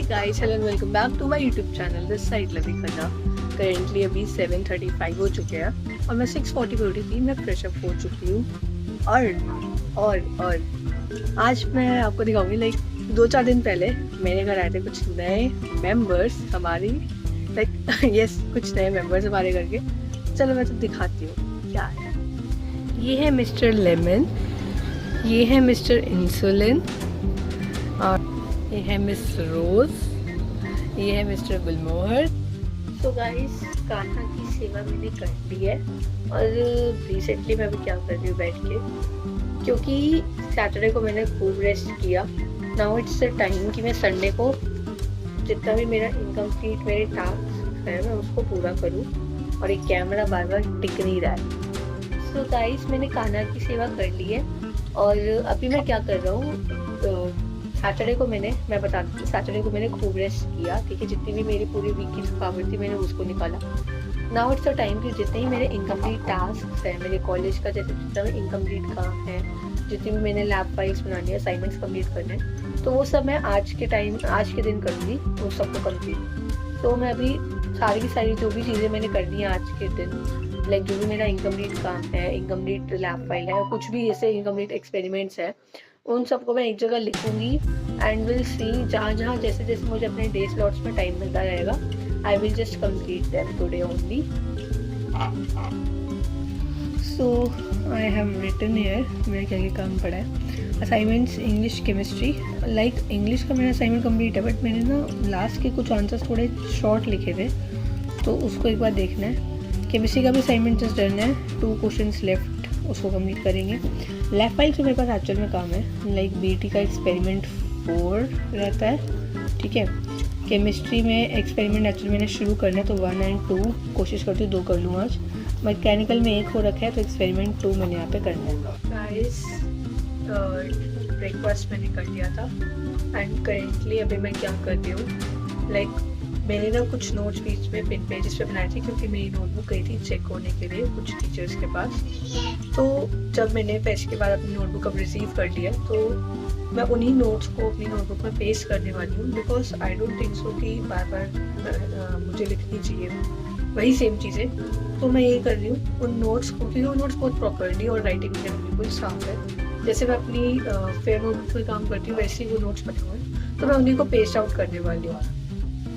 Guys, hello and welcome back to my YouTube channel. This side Lovey Khanna. Currently अभी 7:35 हो चुके हैं और मैं 6:40 पे उठी थी। मैं फ्रेश अप हो चुकी हूँ और आज मैं आपको दिखाऊंगी। लाइक 2-4 दिन पहले मेरे घर आए थे कुछ नए मेंबर्स हमारी। लाइक यस, कुछ नए मेंबर्स हमारे घर के। चलो मैं तो दिखाती हूँ क्या है। ये है मिस्टर लेमन, ये है मिस्टर इंसुलिन, और ये है मिस रोज, ये है मिस्टर गुलमोहर। तो गाइस, कान्हा की सेवा मैंने कर ली है और रिसेंटली मैं अभी क्या कर रही हूँ बैठ के, क्योंकि सैटरडे को मैंने खूब रेस्ट किया। नाउ इट्स द टाइम कि मैं संडे को जितना भी मेरा इनकम्प्लीट मेरे टास्क है मैं उसको पूरा करूँ, और एक कैमरा बार बार टिक नहीं रहा है। सो गाइस, मैंने कान्हा की सेवा कर ली है और अभी मैं क्या कर रहा हूँ। सैटरडे को मैं बताती हूँ, सैटरडे को मैंने खूब रेस्ट किया। ठीक है, जितनी भी मेरी पूरी वीक की थकावट थी मैंने उसको निकाला। नाउ इट्स द टाइम कि जितने ही मेरे इनकम्प्लीट टास्क हैं मेरे कॉलेज का, जैसे जितना भी इनकम्प्लीट काम है, जितनी भी मैंने लैब फाइल्स बनानी है, असाइनमेंट्स कंप्लीट करने हैं, तो वो सब मैं आज के दिन करूँगी, वो सबको कंप्लीट। तो मैं अभी सारी की सारी जो भी चीज़ें मैंने करनी है आज के दिन, लाइक जो भी मेरा इनकम्प्लीट काम है, इनकम्प्लीट लैब फाइल है, कुछ भी ऐसे इनकम्प्लीट एक्सपेरिमेंट्स है, उन सबको मैं एक जगह लिखूंगी एंड विल सी जहाँ जहाँ जैसे जैसे मुझे अपने डे स्लॉट्स में टाइम मिलता रहेगा, I will just complete them today only. So I have written here मेरा क्या क्या काम पड़ा है। Assignments English chemistry, like English का मेरा असाइनमेंट कंप्लीट है, बट मैंने ना लास्ट के कुछ आंसर्स थोड़े शॉर्ट लिखे थे, तो उसको एक बार देखना है। केमिस्ट्री का भी असाइनमेंट जस्ट डन है, 2 क्वेश्चंस लेफ्ट, उसको कंप्लीट करेंगे। लैब फाइल से मेरे पास एक्चुअल में काम है, लाइक बीटी का एक्सपेरिमेंट 4 रहता है। ठीक है, केमिस्ट्री में एक्सपेरिमेंट एक्चुअली मैंने शुरू करना है, तो 1 और 2 कोशिश करती हूँ 2 कर लूँ आज। मैकेनिकल में 1 हो रखा है, तो एक्सपेरिमेंट 2 मैंने यहाँ पे करना है। गाइस, ब्रेकफास्ट मैंने कर लिया था एंड करेंटली अभी मैं क्या कर रही हूँ, लाइक मैंने ना कुछ नोट्स बीच में पिन पेजेस पे बनाए थे, क्योंकि मेरी नोटबुक गई थी चेक होने के लिए कुछ टीचर्स के पास। तो जब मैंने फेस्ट के बाद अपनी नोटबुक अब रिसीव कर लिया, तो मैं उन्हीं नोट्स को अपनी नोटबुक में पेस्ट करने वाली हूँ, because I don't think so कि बार बार मुझे लिखनी चाहिए वही सेम चीज़ें। तो मैं ये कर रही हूँ उन नोट्स को, क्योंकि वो नोट्स बहुत प्रॉपरली और राइटिंग में बिल्कुल साफ है। जैसे मैं अपनी फेयर नोटबुक में काम करती हूँ, वैसे ही वो नोट्स बने हुए हैं, तो मैं उन्हीं को पेस्ट आउट करने वाली हूँ।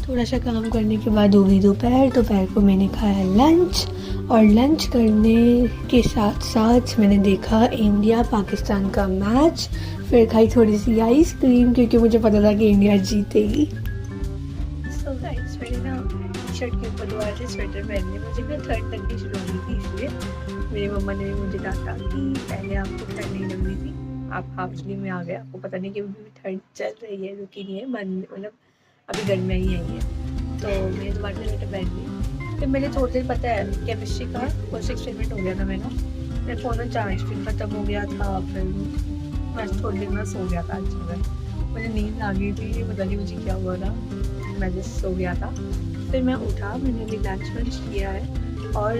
थोड़ा सा काम करने के बाद हो गई दोपहर को मैंने खाया लंच, और लंच करने के साथ साथ मैंने देखा इंडिया पाकिस्तान का मैच, फिर खाई थोड़ी सी आइसक्रीम, क्योंकि मुझे पता था कि इंडिया जीतेगी। सो गाइस, मैंने ना टी शर्ट के ऊपर दोबारा से स्वेटर पहनने, मुझे ना ठंड लगनी शुरू हो गई थी, इसलिए मेरी मम्मा ने भी मुझे डांटा कि पहले आपको ठंड नहीं लग रही थी, आप हाफ स्लीव में आ गए, आपको पता नहीं कि अभी ठंड चल रही है, रुकी नहीं है, मतलब अभी गर्मी ही आई है। तो मैंने दोबारा से स्वेटर पहन ली। फिर मैंने थोड़ी देर, पता है, केमिस्ट्री का फर्स्ट एक्सपेरिमेंट हो गया था मेरा, मेरे फ़ोन में चार्ज फिर ख़त्म हो गया था, फिर मैं थोड़ी देर में सो गया था। आज मुझे नींद आ गई थी, पता नहीं मुझे क्या हुआ था, मैं जस्ट सो गया था। फिर मैं उठा, मैंने अभी लंच किया है, और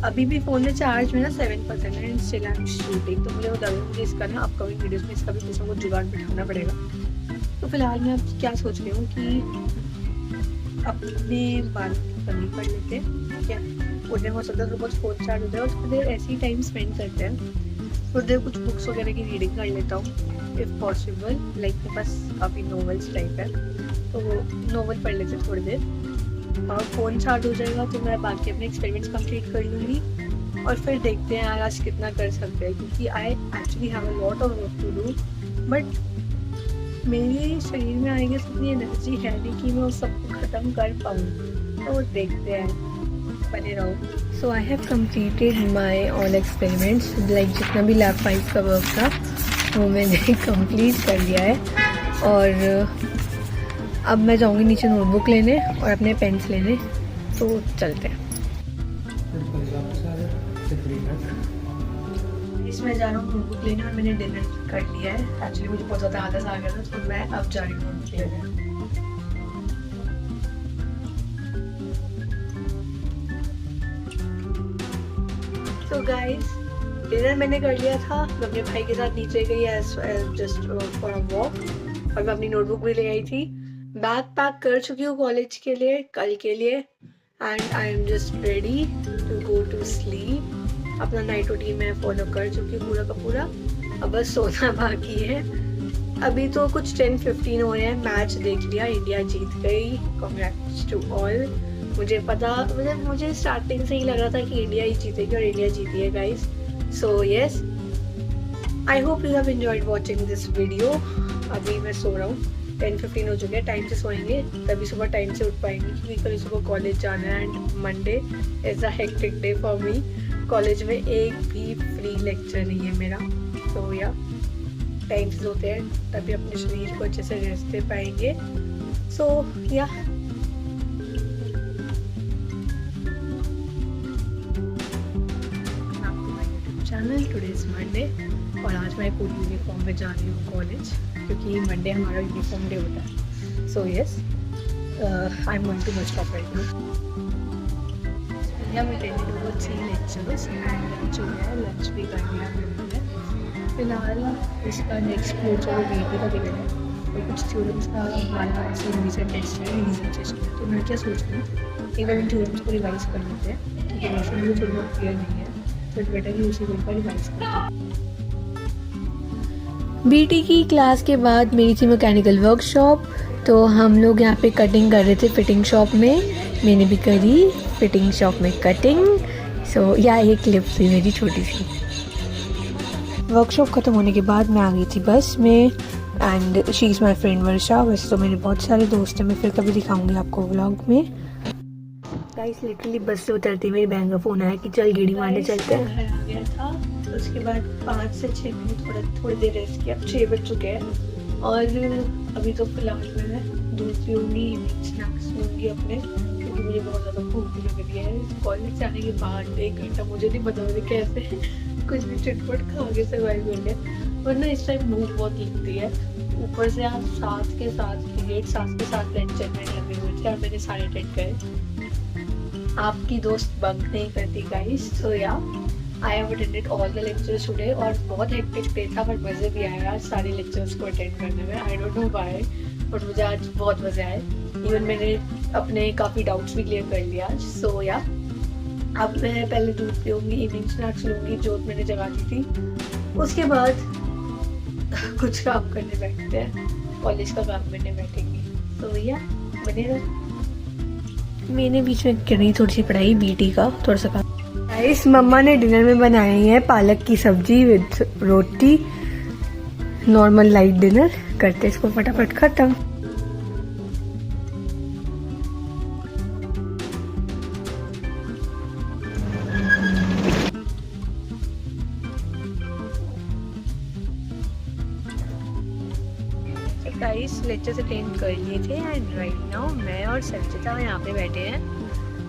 अभी भी फ़ोन में चार्ज मेरा 7% है, and still I am shooting. तो मुझे बता दूँ, मुझे इसका ना अपकमिंग वीडियोज़ में इसका भी कुछ ना कुछ जुगाड़ बिठाना पड़ेगा। तो फिलहाल मैं अब क्या सोच रही हूँ कि अपने बाल पढ़ लेते हैं, ठीक है, उन्हें हो सकता है तो बहुत फ़ोन चार्ज हो जाए, और थोड़ी देर ऐसे ही टाइम स्पेंड करते हैं, थोड़ी देर कुछ बुक्स वगैरह की रीडिंग कर लेता हूँ इफ़ पॉसिबल। लाइक मेरे पास काफ़ी नॉवेल्स टाइप है, तो वो नॉवल पढ़ लेते हैं थोड़ी देर, और फ़ोन चार्ज हो जाएगा तो मैं बाकी अपने एक्सपेरिमेंट्स कंप्लीट कर लूँगी, और फिर देखते हैं यार आज कितना कर सकते हैं, क्योंकि I actually have a lot of work to do, but मेरे शरीर में आएगी इतनी एनर्जी है नहीं कि मैं उस सबको ख़त्म कर पाऊँ, तो देखते हैं, बने रहो। So I have completed my all experiments, like जितना भी लैब फाइल्स का वर्क था वो मैंने कंप्लीट कर लिया है, और अब मैं जाऊँगी नीचे नोटबुक लेने और अपने पेन्स लेने, तो चलते हैं। इसमें जा रहा हूँ नोटबुक लेने, और मैंने डिनर कर लिया है। एक्चुअली मुझे बहुत ज़्यादा आलस आ गया था, तो मैं अब जा रही हूँ नोटबुक लेने। तो गाइस, डिनर मैंने कर लिया था, मैं अपने भाई के साथ नीचे गई as just for a walk, और मैं अपनी नोटबुक भी ले आई थी। बैग पैक कर चुकी हूँ कॉलेज के लिए, कल के लिए, and I am just ready to go to sleep. अपना नाइट रूटीन मैं फॉलो कर चुकी हूँ पूरा का पूरा, अब बस सोना बाकी है। अभी तो कुछ 10:15 हो रहे हैं, मैच देख लिया, इंडिया जीत गई, कांग्रेट्स टू ऑल। मुझे स्टार्टिंग से ही लग रहा था कि इंडिया ही जीतेगी और इंडिया जीती है guys. So yes, I hope you have enjoyed watching this video. अभी मैं सो रहा हूँ, 10:15 हो चुके हैं, टाइम से सोएंगे तभी सुबह टाइम से उठ पाएंगे, क्योंकि कल सुबह कॉलेज जाना है and Monday is a hectic day for me. College में एक भी फ्री लेक्चर नहीं है मेरा। तो या टाइम से सोते हैं तभी अपने शरीर को अच्छे से रेस्ट दे पाएंगे। सो या चैनल टुडे इज मंडे और आज मैं पूरी यूनिफॉर्म में जा रही हूँ कॉलेज, क्योंकि मंडे हमारा यूनिफॉर्म डे होता है। So yes, I am going to bus stop right now. हम attended over 3 lectures and lunch हो गया, लंच भी कर लिया हम लोगों ने। फिलहाल इसका नेक्स्ट कोर्स और बीटी का दिखा है और कुछ स्टूडेंट्स का हमारा से रिवीजन टेस्ट है, रिवीजन टेस्ट है। तो मैं क्या सोच रही हूँ, एक बार इन थ्योरम्स को रिवाइज कर लेते हैं, क्योंकि मोशन भी थोड़ा बहुत क्लियर नहीं है, तो बेटर ही उसी दिन पर रिवाइज करते हैं। बीटी की क्लास के बाद मेरी थी मैकेनिकल वर्कशॉप, तो हम लोग यहाँ पे कटिंग कर रहे थे फिटिंग शॉप में। मैंने भी करी फिटिंग शॉप में कटिंग। सो यह एक क्लिप थी मेरी छोटी सी। वर्कशॉप ख़त्म होने के बाद मैं आ गई थी बस में and she is my friend Varsha. वैसे तो मेरे बहुत सारे दोस्त हैं, मैं फिर कभी दिखाऊंगी आपको व्लॉग में। गाइस लिटरली बस से उतरती मेरी बहन का फ़ोन आया कि चल गेड़ी मारने चलते हैं। आ गया था, तो उसके बाद 5 से 6 मिनट थोड़ी देर रेस्ट किया। अब 6 बज चुके हैं और अभी तो फिलहाल मैं दूध पीऊँगी, स्नैक्स लूँगी अपने, क्योंकि मुझे बहुत ज़्यादा भूख लग रही है। कॉलेज से आने के बाद 1 घंटा मुझे नहीं पता मुझे कैसे कुछ भी चटपट खा के सर्वाइव कर लिया, वरना इस टाइम भूख बहुत लगती है। ऊपर से आज साथ के साथ लेक्चर में लगे हुए थे और मैंने सारे अटेंड करे। आपकी दोस्त बंक नहीं करती गाइस। सो या I have attended all the lectures today और बहुत हेक्टिक डे था, पर मज़े भी आया आज सारे लेक्चर्स को अटेंड करने में। I don't know why, but मुझे आज बहुत मज़े आए। इवन मैंने अपने काफ़ी डाउट्स भी क्लियर कर लिया आज। सो या अब मैं पहले दूध पीऊँगी, इवनिंग स्नैक्स लूँगी, जोत मैंने जगा दी थी, उसके बाद कुछ काम करने बैठते हैं, कॉलेज का काम करने बैठेंगे। तो या बनेगा। मैंने बीच में करी थोड़ी सी पढ़ाई बीटी का थोड़ा सा काम। गाइस मम्मा ने डिनर में बनाई है पालक की सब्जी with roti, normal light dinner. करते इसको फटाफट खत्म। गाइस लेक्चर्स अटेंड कर लिए थे एंड राइट नाउ मैं और संचिता यहाँ पे बैठे हैं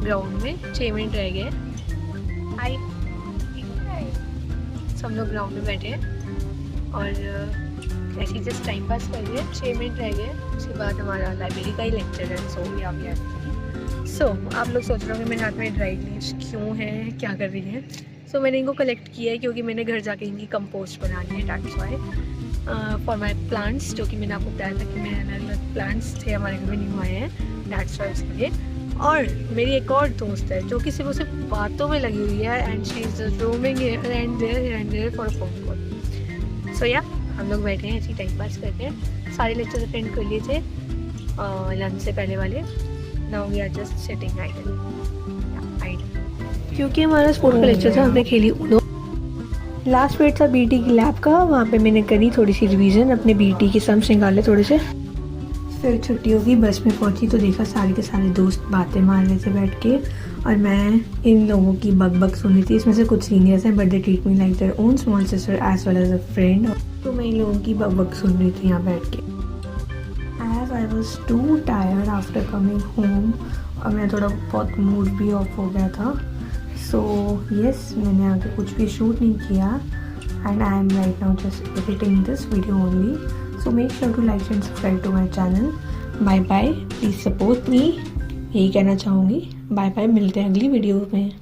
ग्राउंड में। 6 मिनट रह गए। हाय, सब लोग ग्राउंड में बैठे हैं और ऐसे जस्ट टाइम पास कर लिए। 6 मिनट रह गए, उसके बाद हमारा लाइब्रेरी का ही लेक्चर है। सो यहाँ पे सो आप लोग सोच रहे होंगे मेरे हाथ में ड्राई लीव्स क्यों हैं, क्या कर रही हैं। सो मैंने इनको कलेक्ट किया है क्योंकि मैंने घर जाके इनकी कंपोस्ट बनानी है। That's why for my plants, जो कि मैंने आपको बताया था कि मेरे अलग अलग प्लांट्स थे हमारे घर में न्यू आए हैं, दैट्स वाई उसके लिए। और मेरी एक और दोस्त है जो कि सिर्फ उसे बातों में लगी हुई है and she is just roaming here and there for a phone call. So yeah हम लोग बैठे हैं ऐसे टाइम पास करते हैं। सारे लेक्चर्स अटेंड कर लिए थे लंच से पहले वाले। Now we are just sitting idle, क्योंकि हमारा स्पोर्ट्स का लेक्चर था, हमने खेली उनो। लास्ट पीरियड था बीटी की लैब का, वहाँ पे मैंने करी थोड़ी सी रिवीजन, अपने बीटी के सम्स निकाले थोड़े से। फिर छुट्टी होगी, बस में पहुँची तो देखा सारे के सारे दोस्त बातें मार रहे थे बैठ के और मैं इन लोगों की बक सुन रही थी। इसमें से कुछ सीनियर्स हैं but they treat me like their own small sister as well as a friend. तो मैं इन लोगों की बक सुन रही थी यहाँ बैठ के। As I was too tired after coming home और मेरा थोड़ा बहुत मूड भी ऑफ हो गया था। सो यस, मैंने आगे कुछ भी शूट नहीं किया and I am right now just editing this video only. So make sure to like and subscribe to my channel. Bye bye, please support me, यही कहना चाहूँगी। बाय बाय, मिलते हैं अगली वीडियो में।